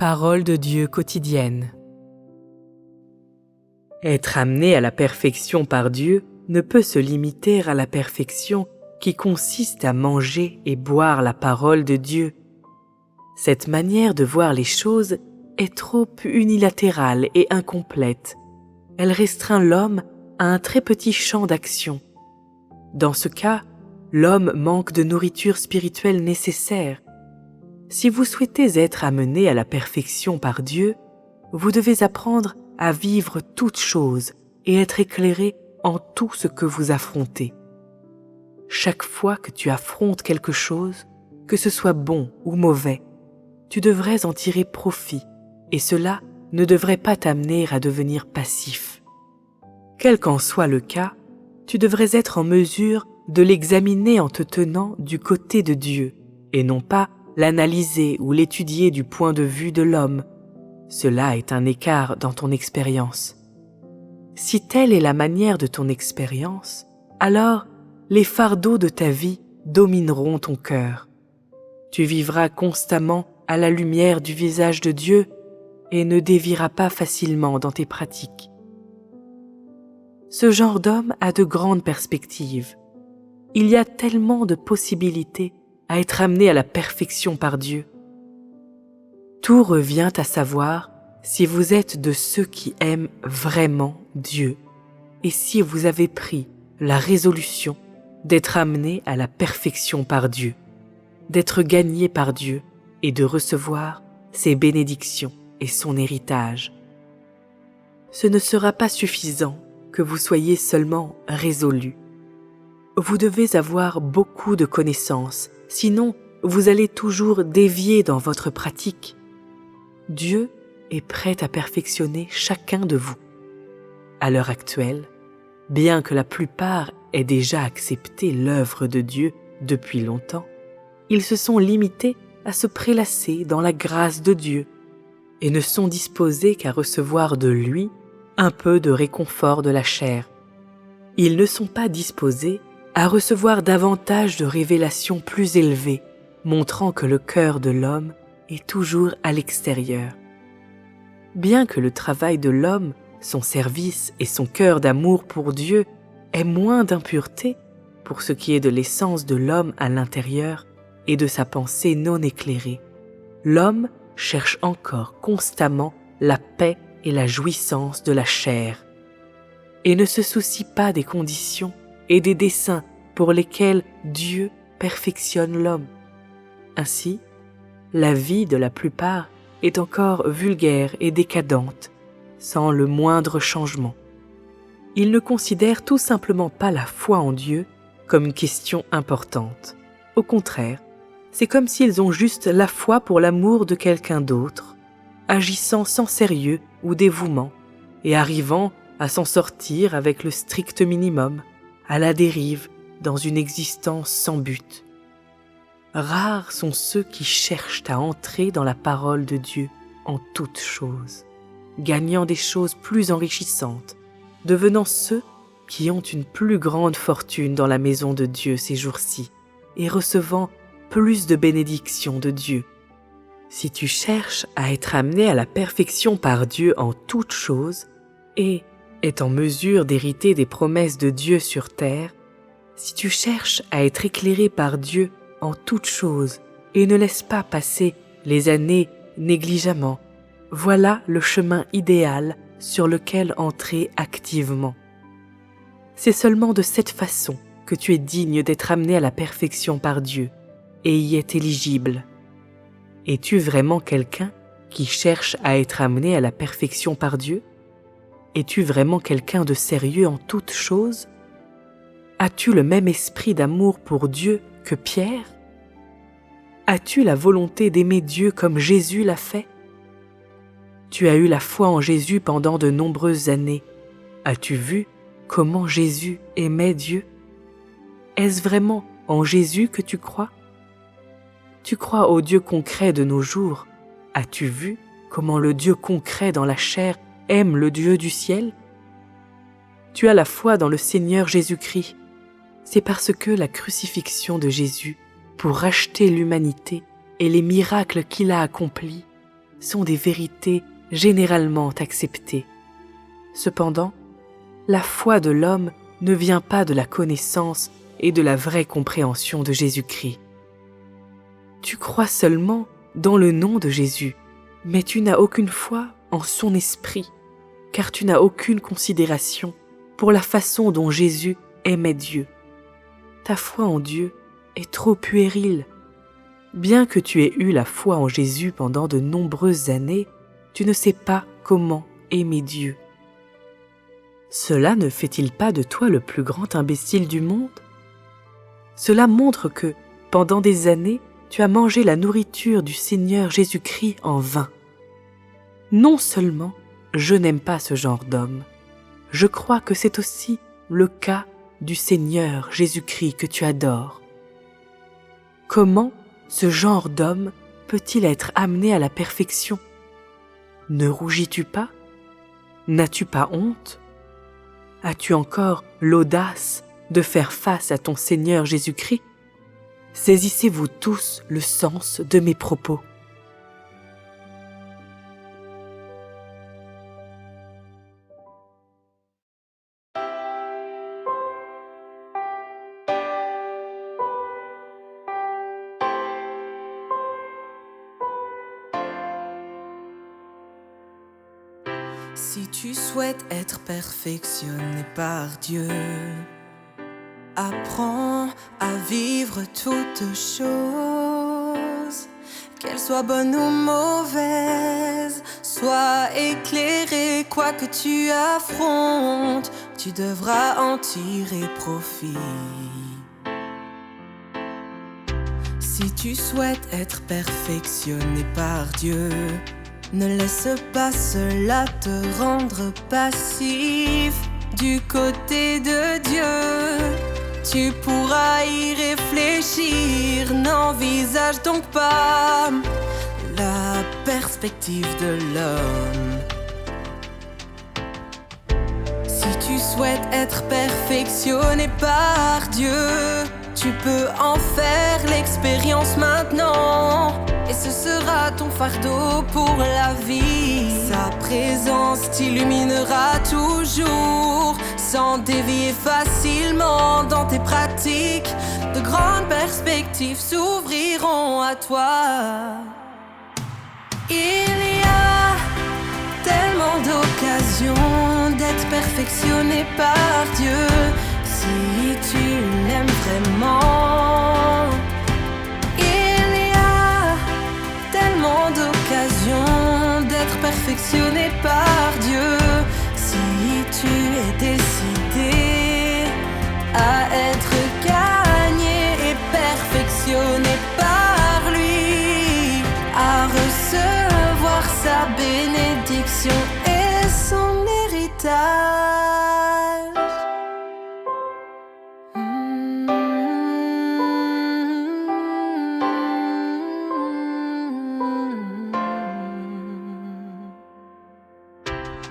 Parole de Dieu quotidienne. Être amené à la perfection par Dieu ne peut se limiter à la perfection qui consiste à manger et boire la parole de Dieu. Cette manière de voir les choses est trop unilatérale et incomplète. Elle restreint l'homme à un très petit champ d'action. Dans ce cas, l'homme manque de nourriture spirituelle nécessaire. Si vous souhaitez être amené à la perfection par Dieu, vous devez apprendre à vivre toutes choses et être éclairé en tout ce que vous affrontez. Chaque fois que tu affrontes quelque chose, que ce soit bon ou mauvais, tu devrais en tirer profit et cela ne devrait pas t'amener à devenir passif. Quel qu'en soit le cas, tu devrais être en mesure de l'examiner en te tenant du côté de Dieu et non pas l'analyser ou l'étudier du point de vue de l'homme. Cela est un écart dans ton expérience. Si telle est la manière de ton expérience, alors les fardeaux de ta vie domineront ton cœur. Tu vivras constamment à la lumière du visage de Dieu et ne dévieras pas facilement dans tes pratiques. Ce genre d'homme a de grandes perspectives. Il y a tellement de possibilités à être amené à la perfection par Dieu. Tout revient à savoir si vous êtes de ceux qui aiment vraiment Dieu et si vous avez pris la résolution d'être amené à la perfection par Dieu, d'être gagné par Dieu et de recevoir ses bénédictions et son héritage. Ce ne sera pas suffisant que vous soyez seulement résolu. Vous devez avoir beaucoup de connaissances, sinon vous allez toujours dévier dans votre pratique. Dieu est prêt à perfectionner chacun de vous. À l'heure actuelle, bien que la plupart aient déjà accepté l'œuvre de Dieu depuis longtemps, ils se sont limités à se prélasser dans la grâce de Dieu et ne sont disposés qu'à recevoir de lui un peu de réconfort de la chair. Ils ne sont pas disposés à recevoir davantage de révélations plus élevées, montrant que le cœur de l'homme est toujours à l'extérieur. Bien que le travail de l'homme, son service et son cœur d'amour pour Dieu aient moins d'impureté pour ce qui est de l'essence de l'homme à l'intérieur et de sa pensée non éclairée, l'homme cherche encore constamment la paix et la jouissance de la chair et ne se soucie pas des conditions et des desseins pour lesquels Dieu perfectionne l'homme. Ainsi, la vie de la plupart est encore vulgaire et décadente, sans le moindre changement. Ils ne considèrent tout simplement pas la foi en Dieu comme une question importante. Au contraire, c'est comme s'ils ont juste la foi pour l'amour de quelqu'un d'autre, agissant sans sérieux ou dévouement et arrivant à s'en sortir avec le strict minimum, à la dérive, dans une existence sans but. Rares sont ceux qui cherchent à entrer dans la parole de Dieu en toutes choses, gagnant des choses plus enrichissantes, devenant ceux qui ont une plus grande fortune dans la maison de Dieu ces jours-ci et recevant plus de bénédictions de Dieu. Si tu cherches à être amené à la perfection par Dieu en toutes choses et est en mesure d'hériter des promesses de Dieu sur terre, si tu cherches à être éclairé par Dieu en toutes choses et ne laisse pas passer les années négligemment, voilà le chemin idéal sur lequel entrer activement. C'est seulement de cette façon que tu es digne d'être amené à la perfection par Dieu et y est éligible. Es-tu vraiment quelqu'un qui cherche à être amené à la perfection par Dieu? Es-tu vraiment quelqu'un de sérieux en toutes choses? As-tu le même esprit d'amour pour Dieu que Pierre? As-tu la volonté d'aimer Dieu comme Jésus l'a fait? Tu as eu la foi en Jésus pendant de nombreuses années. As-tu vu comment Jésus aimait Dieu? Est-ce vraiment en Jésus que tu crois? Tu crois au Dieu concret de nos jours. As-tu vu comment le Dieu concret dans la chair aime le Dieu du ciel? Tu as la foi dans le Seigneur Jésus-Christ. C'est parce que la crucifixion de Jésus pour racheter l'humanité et les miracles qu'il a accomplis sont des vérités généralement acceptées. Cependant, la foi de l'homme ne vient pas de la connaissance et de la vraie compréhension de Jésus-Christ. Tu crois seulement dans le nom de Jésus, mais tu n'as aucune foi en son esprit, car tu n'as aucune considération pour la façon dont Jésus aimait Dieu. Ta foi en Dieu est trop puérile. Bien que tu aies eu la foi en Jésus pendant de nombreuses années, tu ne sais pas comment aimer Dieu. Cela ne fait-il pas de toi le plus grand imbécile du monde? Cela montre que, pendant des années, tu as mangé la nourriture du Seigneur Jésus-Christ en vain. Non seulement je n'aime pas ce genre d'homme, je crois que c'est aussi le cas du Seigneur Jésus-Christ que tu adores. Comment ce genre d'homme peut-il être amené à la perfection? Ne rougis-tu pas? N'as-tu pas honte? As-tu encore l'audace de faire face à ton Seigneur Jésus-Christ? Saisissez-vous tous le sens de mes propos. Si tu souhaites être perfectionné par Dieu, apprends à vivre toutes choses, qu'elles soient bonnes ou mauvaises. Sois éclairé, quoi que tu affrontes, tu devras en tirer profit. Si tu souhaites être perfectionné par Dieu, ne laisse pas cela te rendre passif. Du côté de Dieu, tu pourras y réfléchir. N'envisage donc pas la perspective de l'homme. Si tu souhaites être perfectionné par Dieu, tu peux en faire l'expérience maintenant. Et ce sera ton fardeau pour la vie. Sa présence t'illuminera toujours, sans dévier facilement dans tes pratiques. De grandes perspectives s'ouvriront à toi. Il y a tellement d'occasions d'être perfectionné par Dieu. Si tu l'aimes vraiment, d'occasion d'être perfectionné par Dieu. Si tu es décidé à être gagné et perfectionné par lui, à recevoir sa bénédiction et son héritage.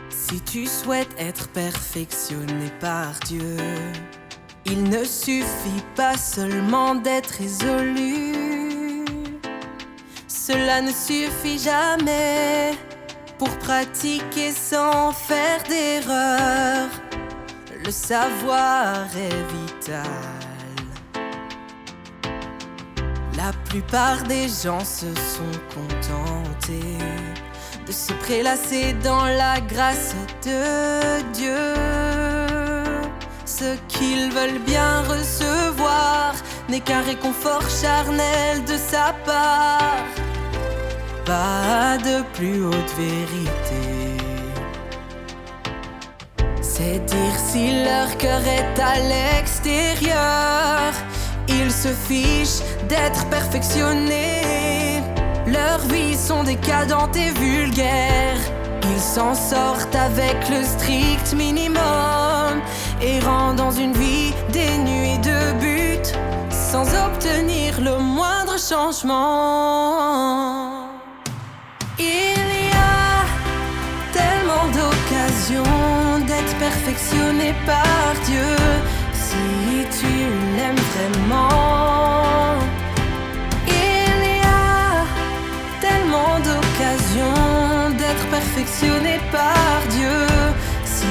Si tu souhaites être perfectionné par Dieu, il ne suffit pas seulement d'être résolu. Cela ne suffit jamais pour pratiquer sans faire d'erreur. Le savoir est vital. La plupart des gens se sont contentés de se prélasser dans la grâce de Dieu. Ce qu'ils veulent bien recevoir n'est qu'un réconfort charnel de sa part. Pas de plus haute vérité. C'est dire si leur cœur est à l'extérieur. Ils se fichent d'être perfectionnés. Leurs vies sont décadentes et vulgaires. Ils s'en sortent avec le strict minimum, errant dans une vie dénuée de but, sans obtenir le moindre changement. Il y a tellement d'occasions d'être perfectionné par Dieu. Si tu l'aimes vraiment, d'occasion perfectionné par Dieu. Si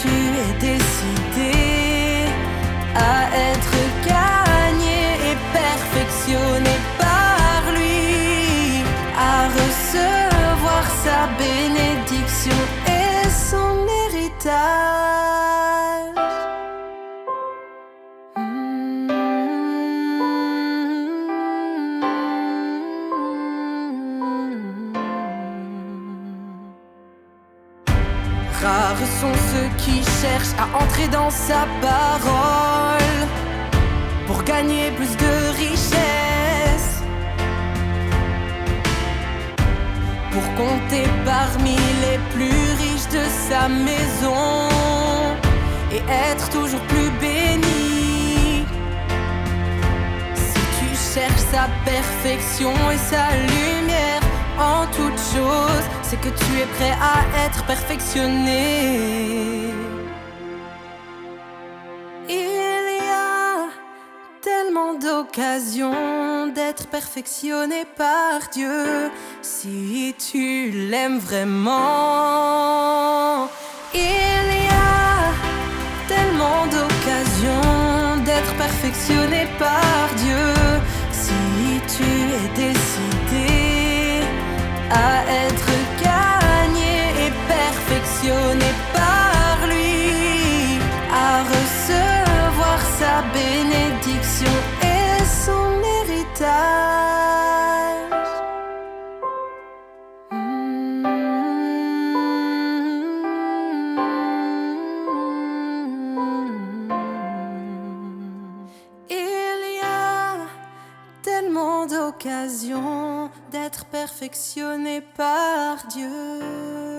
tu es décidé à être gagné et perfectionné par lui, à recevoir sa bénédiction et son héritage. Rares sont ceux qui cherchent à entrer dans sa parole pour gagner plus de richesses, pour compter parmi les plus riches de sa maison et être toujours plus béni. Si tu cherches sa perfection et sa lumière en toutes choses, c'est que tu es prêt à être perfectionné. Il y a tellement d'occasions d'être perfectionné par Dieu si tu l'aimes vraiment. Il y a tellement d'occasions d'être perfectionné par Dieu si tu es décidé à être gagné et perfectionné par lui, à recevoir sa bénédiction et son héritage. Il y a tellement d'occasions d'être perfectionné par Dieu.